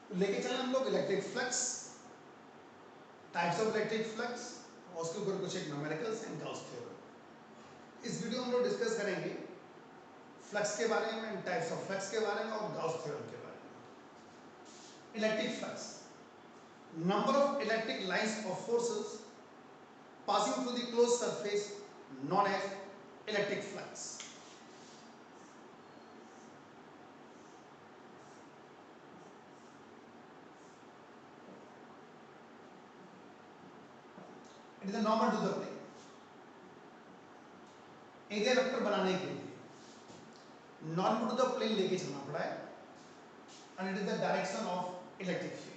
तो लेके चले हम लोग electric flux, types of electric flux और उसके ऊपर कुछ एक न्यूमेरिकल्स एंड गाउस थ्योरम। इस वीडियो में हम लोग डिस्कस करेंगे फ्लक्स के बारे में, टाइप्स ऑफ फ्लक्स के बारे में और गाउस थ्योरम के बारे में। Electric flux, number of electric lines or forces passing through the closed surface known as electric flux. It is a normal to the plane. Area vector बनाने के लिए नॉर्मल टू द प्लेन लेके चलना पड़ा है and it is the direction of electric field.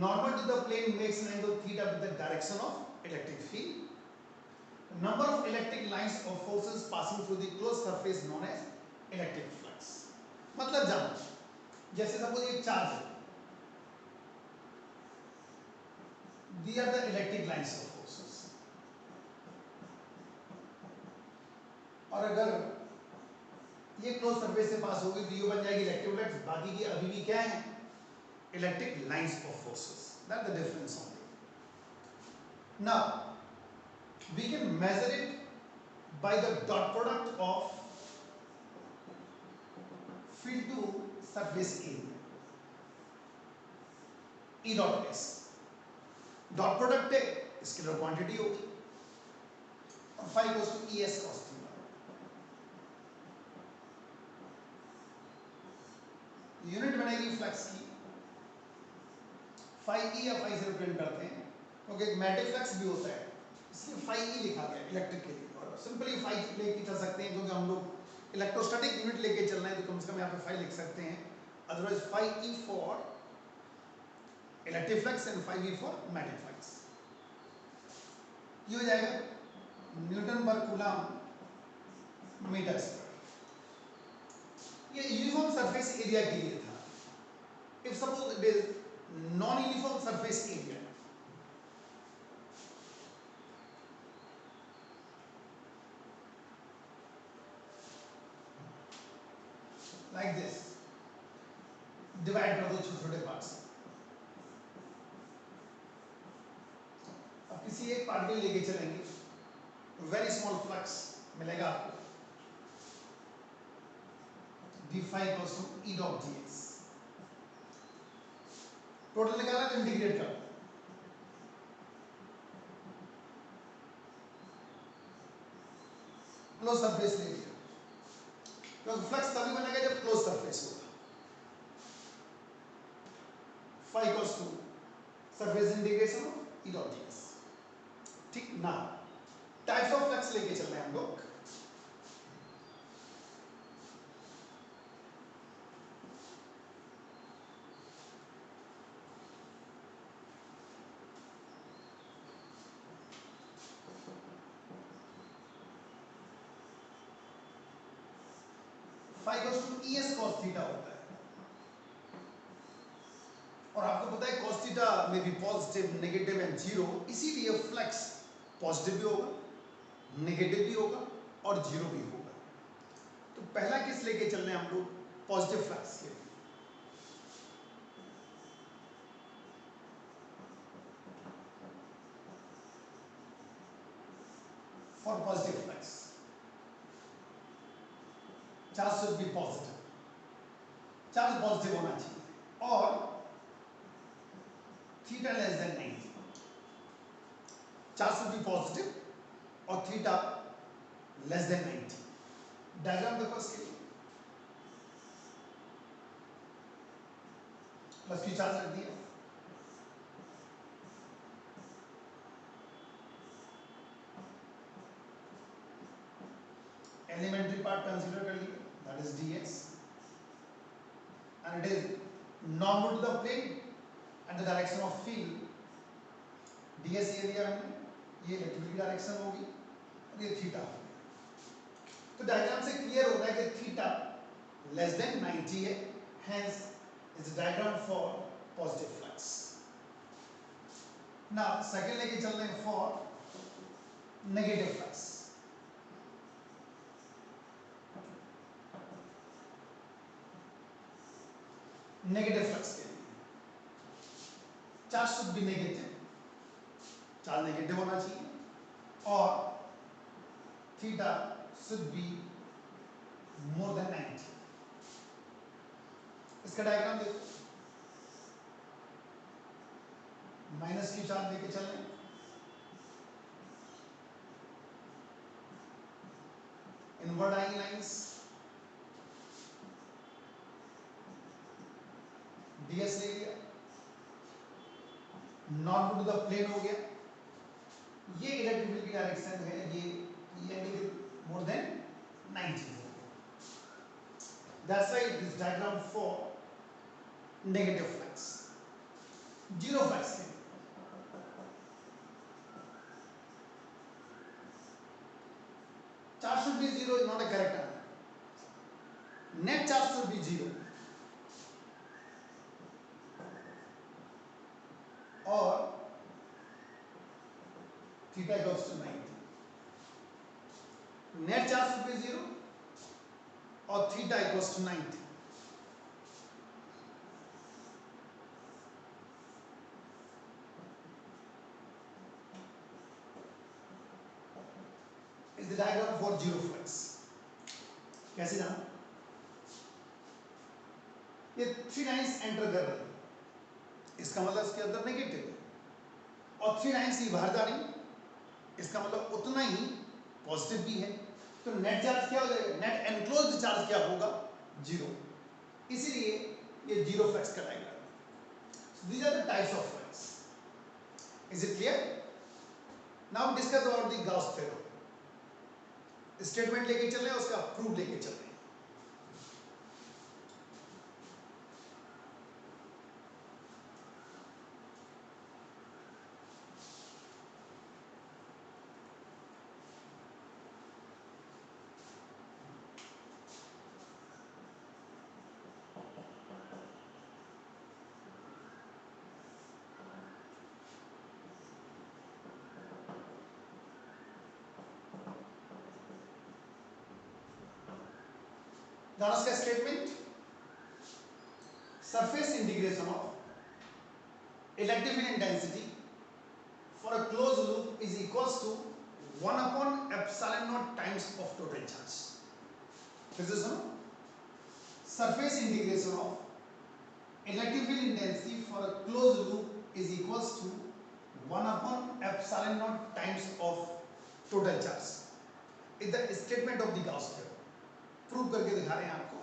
Normal to the plane makes an angle theta with the direction of electric field. Number of electric lines or forces passing through the closed surface known as electric flux. मतलब जानो, जैसे suppose एक charge है, these are the electric lines of forces. और अगर ये close surface से पास होगी तो ये बन जाएगी इलेक्ट्रिक फ्लक्स, बाकी की अभी भी क्या है, electric lines of forces. That the difference only. Now we can measure it by the dot product of field to surface area, E dot S. Dot product है, स्केलर क्वांटिटी होगी और phi equals to E S cos theta. Unit बनेगी flux की phi E या phi से represent करते हैं क्योंकि एक मैग्नेटिक फ्लक्स भी होता है, इसलिए फाई ई लिखा गया इलेक्ट्रिक के लिए. और सिंपली फाई लेके चल सकते हैं क्योंकि हम लोग इलेक्ट्रोस्टैटिक यूनिट लेके चलना है तो कम से कम यहाँ पे फाई लिख सकते हैं. Otherwise phi E for electric flux and phi V for magnetic flux. ये हो जाएगा न्यूटन पर कूलम मीटर स्क्वायर. ये यूनिफॉर्म सरफेस एरिया के लिए था. If suppose it is non uniform surface area, like this, divide कर दो छोटे छोटे पार्ट्स. अब किसी एक पार्ट में लेके चलेंगे, वेरी स्मॉल फ्लक्स मिलेगा आपको, d phi equals to e dot dx. Total निकाला तो इंटीग्रेट कर, क्लोज सरफेस ले लिया क्योंकि फ्लक्स तभी बनेगा जब क्लोज सरफेस होगा. phi equals to surface integration of e dot dx. ठीक ना. टाइप्स ऑफ फ्लक्स लेके चल रहे हैं हम लोग. phi equals to e s cos theta होता है और आपको पता है cos थीटा में भी पॉजिटिव, नेगेटिव एंड जीरो, इसीलिए फ्लक्स पॉजिटिव भी होगा, नेगेटिव भी होगा और जीरो भी होगा. तो पहला केस लेके चल रहे हैं हम लोग पॉजिटिव फ्लक्स के लिए. For positive flux charge should be positive, charge positive होना चाहिए और theta less than 90. Charge should be positive और थीटा लेस देन 90. डायग्राम देखो इसके लिए. प्लस की चार्ज रख दिया, एलिमेंट्री पार्ट कंसीडर कर लिया, that is dx and it is normal to the plane and the direction of field. ds ये दिया हमने, ये इलेक्ट्रिक की डायरेक्शन होगी और ये थीटा होगी. तो डायग्राम से क्लियर हो रहा है कि थीटा लेस देन 90 है, hence is a diagram for positive flux. now second लेके चल रहे हैं for negative flux. Negative flux के लिए charge should be negative, charge negative होना चाहिए और theta should be more than 90। इसका डायग्राम देखो, माइनस क्यू चार्ज लेके चल रहे हैं, इनवर्ट आएंगी लाइंस, डीएस ले लिया, नॉर्मल टू द प्लेन हो गया, ये इलेक्ट्रिक फील्ड की डायरेक्शन है, ये more than 90। That's why this diagram for negative flux, zero flux के लिए charge should be zero is not a correct answer. Net charge should be zero or theta equals to 90. Net charge should be zero or theta equals to 90. Is the diagram for zero flux. कैसे जाना? ये 3 lines enter कर रही है, इसका मतलब इसके अंदर नेगेटिव है, और 3 लाइन्स ही बाहर जा रही, इसका मतलब उतना ही पॉजिटिव भी है, तो नेट चार्ज क्या हो जाएगा? नेट एनक्लोज्ड चार्ज क्या होगा? जीरो। इसीलिए ये जीरो फ्लक्स का diagram. These are the types of flux. Is it clear? Now discuss about the Gauss theorem. Statement लेके चल रहे हैं, उसका प्रूफ लेके चल रहे हैं। Gauss का statement, surface integration of electric field intensity for a close loop is equals to 1 upon epsilon not times of total charge. फिर से सुनो, surface integration of electric field intensity for a close loop is equals to 1 upon epsilon not times of total charge is the statement of the Gauss theorem. Prove करके दिखा रहे हैं आपको।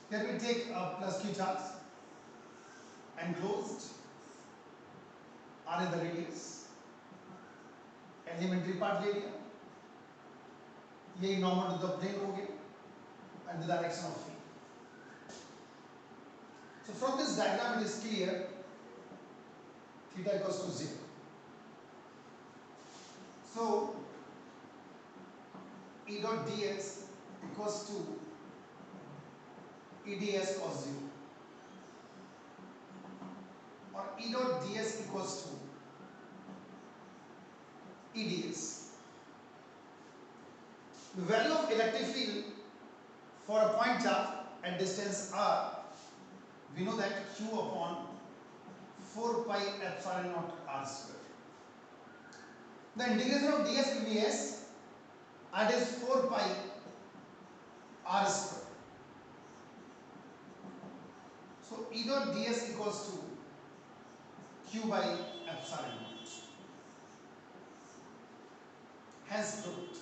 Here we take a plus q charge enclosed, r is the radius, elementary part ले लिया, ये normal to the plane हो गया and the direction of field. So from this diagram it is clear theta equals to 0. So E dot ds equals to EDS cos 0 or E dot ds equals to EDS. The value of electric field for a point charge at distance r, we know that q upon 4 pi epsilon naught r square. The integration of ds will be s, and is 4 pi r square. So E dot ds equals to q by epsilon naught. Hence proved.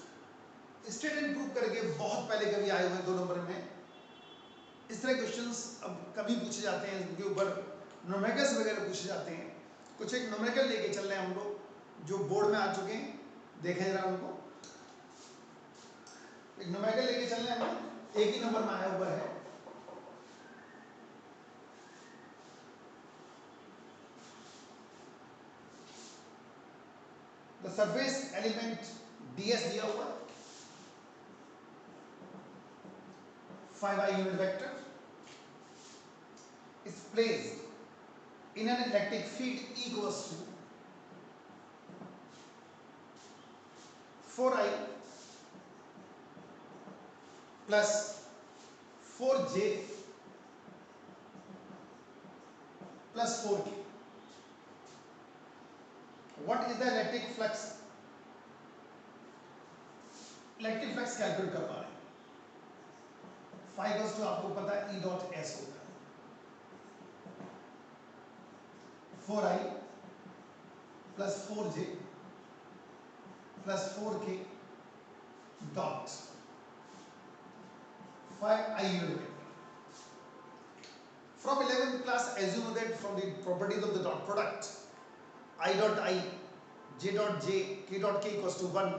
Statement prove करके बहुत पहले कभी आए हुए 2 number में इस तरह questions अब कभी पूछे जाते हैं, इनके ऊपर न्यूमेरिकल्स वगैरह पूछे जाते हैं। कुछ एक न्यूमेरिकल लेके चल रहे हैं हम लोग जो बोर्ड में आ चुके हैं, देखें जरा उनको। एक न्यूमेरिकल लेके चल रहे हैं हम लोग, एक ही नंबर में आया हुआ है। द सरफेस एलिमेंट ds दिया हुआ 5i unit vector is placed in an electric field E equals to 4i plus 4j plus 4k. What is the electric flux? Electric flux calculate कर पा रहे हैं. फाइव इक्वल्स टू आपको पता है E dot S होता है 4I plus 4J plus 4K dot 5I unit vector. From 11th class, as you know that from the properties of the dot product, I dot I, J dot J, K dot K equals to 1,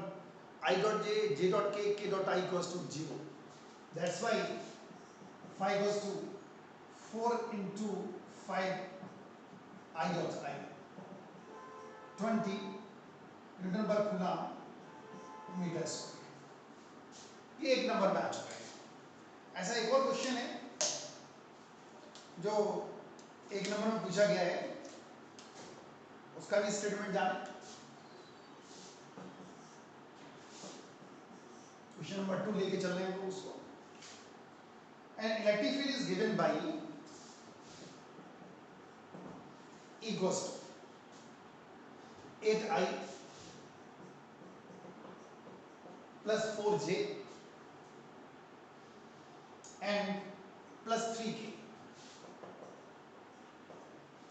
I dot J, J dot K, K dot I equals to 0. That's why 5 equals to 4 into 5 I dot I. 20 Newton per coulomb meter square. ये एक number में आ चुका है. ऐसा एक और question है जो एक नंबर में पूछा गया है, उसका भी स्टेटमेंट जाने. क्वेश्चन नंबर 2 लेके चल रहे हैं वो उसको. An electric field is given by equals to 8I plus 4J and plus 3K.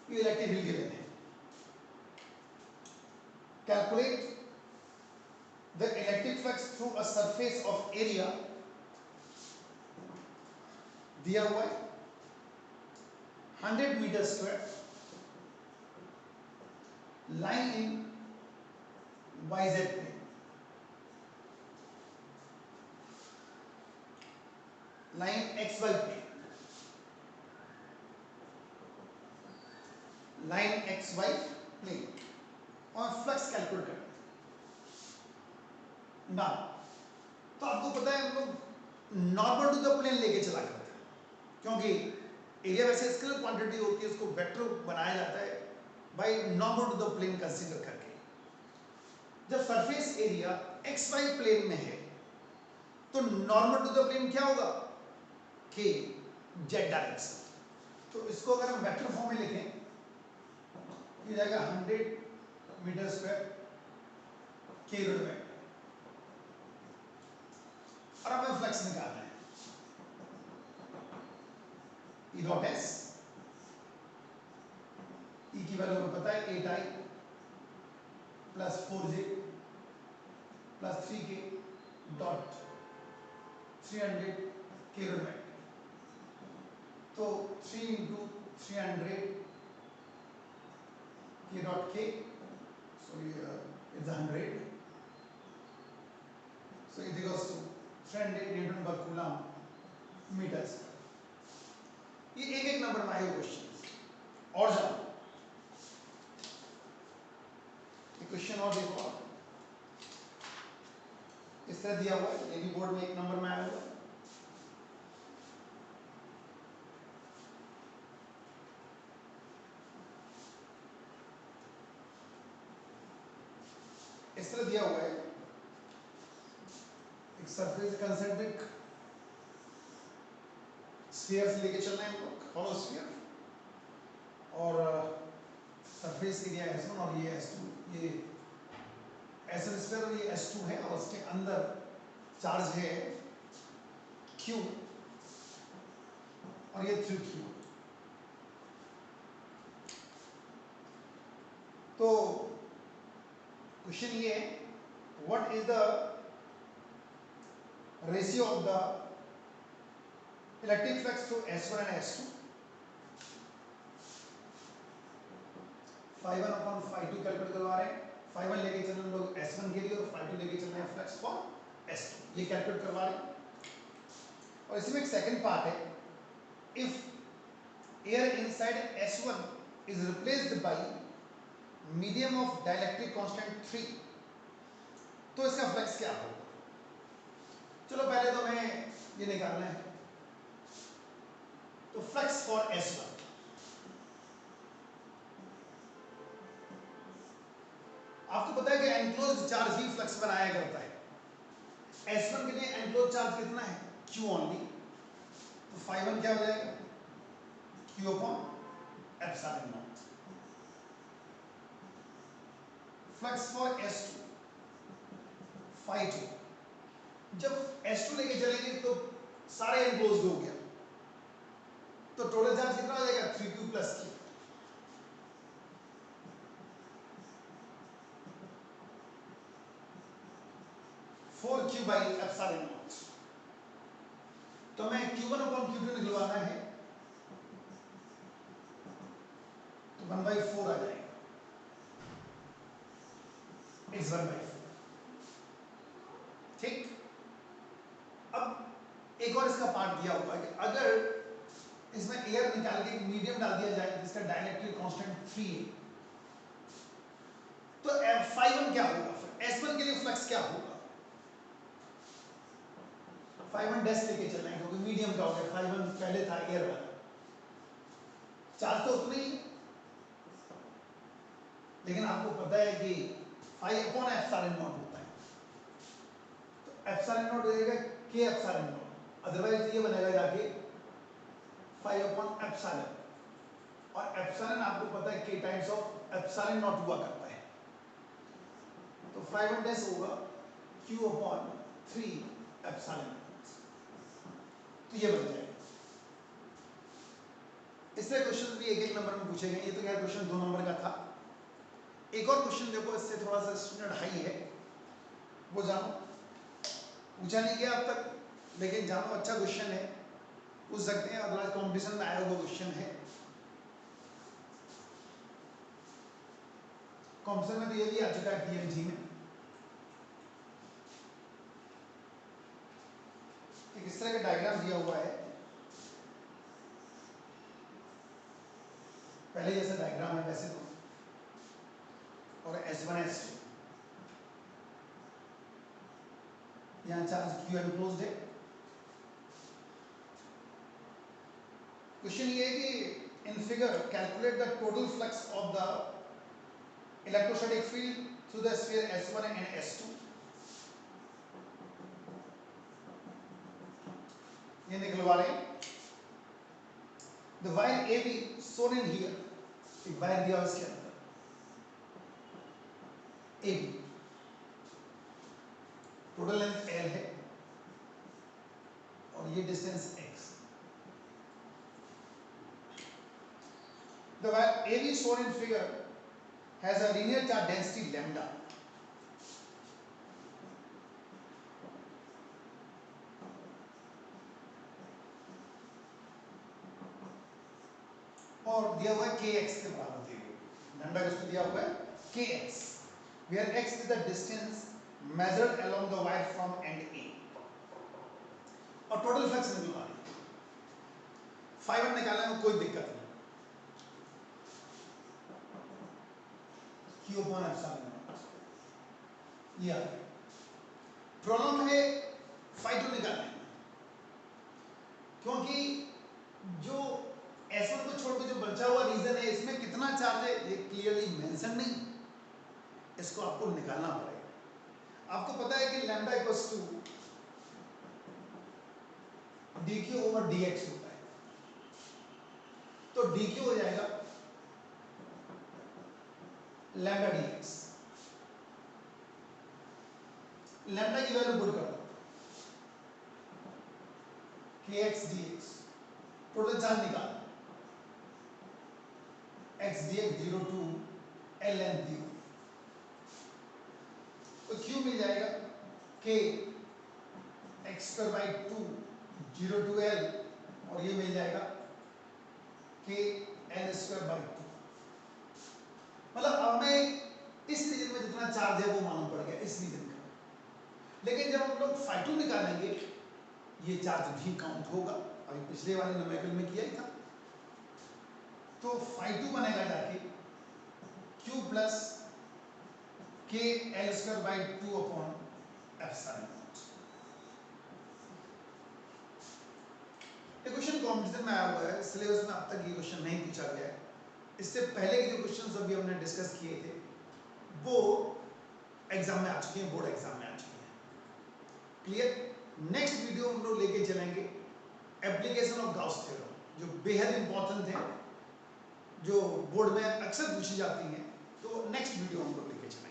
ये इलेक्ट्रिक फील्ड गिवन है. Calculate the electric flux through a surface of area दिया हुआ है 100 metre square, lying in YZ plane. Line XY plane. Line XY plane. और flux calculate करते हैं ना. तो आपको पता है हम लोग नॉर्मल टू द प्लेन लेके चला करते हैं, क्योंकि एरिया वैसे स्केलर क्वांटिटी होती है, उसको वेक्टर बनाया जाता है by normal to the plane consider करके. जब सरफेस एरिया XY प्लेन में है तो नॉर्मल टू द प्लेन क्या होगा? K Z direction. तो इसको अगर हम वेक्टर फॉर्म में लिखें, ये जाएगा 100 metre square K unit vector. और अब हमें फ्लक्स निकालना है. E डॉट S, E की वैल्यू हमें पता है 8I plus 4J plus 3K dot 300 K unit vector. तो 3 into 300 K dot K, so it's 100, so it equals to 300 Newton per coulomb meters. ये एक एक नंबर में आए क्वेश्चन. और जाओ ये क्वेश्चन और देखो आप. इस तरह दिया हुआ है, ये भी बोर्ड में एक नंबर में आया हुआ है. इस तरह दिया हुआ है, एक सरफेस कंसेंट्रिक स्फीयर से लेके चल रहे हैं हम लोग, हॉलो स्फीयर, और सरफेस एरिया S1 और ये S2, ये S1 स्फीयर और ये S2 है, और उसके अंदर चार्ज है Q और ये 3Q. तो क्वेश्चन ये है, what is the ratio of the electric flux through S1 and S2. 5/2 calculate करवा रहे हैं. 5 लेके चल रहे हैं लोग S1 के लिए और 5 लेके चल रहे हैं फ्लक्स फॉर S2. ये कैलकुलेट करवा रहे हैं. और इसमें एक सेकंड पार्ट है, if air inside S1 is replaced by medium of dielectric constant 3, तो इसका फ्लक्स क्या होगा? चलो पहले तो हमें ये निकालना है. तो फ्लक्स फॉर S1, आपको पता है कि एनक्लोज्ड चार्ज ही फ्लक्स बनाया करता है. S1 के लिए एनक्लोज्ड चार्ज कितना है? Q only. तो 5/1 क्या हो जाएगा? Q upon epsilon not. Flux for S2 phi 2, जब S2 लेके चलेंगे तो सारे एनक्लोज्ड हो गया, तो टोटल चार्ज कितना हो जाएगा 3q plus q। Four Q by epsilon not. तो मैं Q1 अपॉन Q2 निकलवाना है तो 1/4 आ जाएगा, इट्स 1/4। ठीक, अब एक और इसका पार्ट दिया हुआ है कि अगर इसमें एयर निकाल के एक मीडियम डाल दिया जाए जिसका डाइलेक्ट्रिक कांस्टेंट 3 है, तो phi1 क्या होगा, फिर S1 के लिए फ्लक्स क्या होगा। phi1 डैश लेके चलना है क्योंकि मीडियम का हो गया, phi1 पहले था एयर वाला, चार्ज तो उतना ही है, लेकिन आपको पता है कि phi अपॉन एप्सिलॉन नॉट होता है, तो एप्सिलॉन नॉट हो जाएगा k एप्सिलॉन नॉट, अदरवाइज ये बनेगा जाके phi अपॉन एप्सिलॉन, और एप्सिलॉन आपको पता है k times of epsilon not हुआ करता है, तो phi1 डैश होगा q अपॉन 3 एप्सिलॉन नॉट, तो ये बन जाएगा। इससे क्वेश्चन भी एक एक नंबर में पूछे गए, ये तो क्या क्वेश्चन 2 नंबर का था। एक और क्वेश्चन देखो, इससे थोड़ा सा स्टैंडर्ड हाई है, वो जानो, पूछा नहीं गया अब तक, लेकिन जानो अच्छा क्वेश्चन है, पूछ सकते हैं, अदरवाइज कॉम्पिटिशन में आया हुआ क्वेश्चन है। कॉम्पिटिशन में तो ये भी आ चुका है पीएमजी में। एक इस तरह का डायग्राम दिया हुआ है, पहले जैसा डायग्राम है वैसे तो, और S1 S2, यहाँ चार्ज Q एनक्लोज्ड है। क्वेश्चन ये है कि in figure calculate the total flux of the electrostatic field through the sphere S1 and S2। ये निकलवा रहे हैं। The wire AB shown in here, एक वायर दिया हुआ इसके अंदर AB, टोटल लेंथ L है और ये distance X। The wire AB shown in figure has a linear charge density lambda. और दिया हुआ है kx के बराबर दिया हुआ है, लैम्डा किसको दिया हुआ है kx, where x is the distance measured along the wire from end A, और टोटल फ्लक्स निकलवा रही है। phi1 निकालने में कोई दिक्कत नहीं, q upon epsilon नॉट ये आ गया। प्रॉब्लम है phi2 निकालने में, क्योंकि जो S1 को छोड़ के जो बचा हुआ रीजन है इसमें कितना चार्ज है ये क्लियरली मेंशन नहीं, इसको आपको निकालना पड़ेगा। आपको पता है कि lambda equals to dq over dx होता है, तो dq हो जाएगा लैम्डा dx, लैम्डा की वैल्यू पुट कर दो kx dx, टोटल चार्ज निकाल x dx 0 to l length दी, तो q मिल जाएगा k x square by 2 0 to l, और ये मिल जाएगा k l स्क्वायर बाई 2। मतलब हमें इस रीजन में जितना चार्ज है वो मालूम पड़ गया इस रीजन का, लेकिन जब हम लोग phi2 निकालेंगे ये चार्ज भी काउंट होगा, अभी पिछले वाले न्यूमेरिकल में किया ही था, तो phi2 बनेगा जाके q plus k l square by 2 upon epsilon not. ये क्वेश्चन कॉम्पिटिशन में आया हुआ है, सिलेबस में अब तक ये क्वेश्चन नहीं पूछा गया है, इससे पहले के जो क्वेश्चंस अभी हमने डिस्कस किए थे वो एग्जाम में आ चुके हैं, बोर्ड एग्जाम में आ चुके हैं। क्लियर। नेक्स्ट वीडियो हम लोग लेके चलेंगे एप्लीकेशन ऑफ गाउस थ्योरम, जो बेहद इंपॉर्टेंट है, जो बोर्ड में अक्सर पूछी जाती हैं, तो नेक्स्ट वीडियो हम लोग लेके चलेंगे।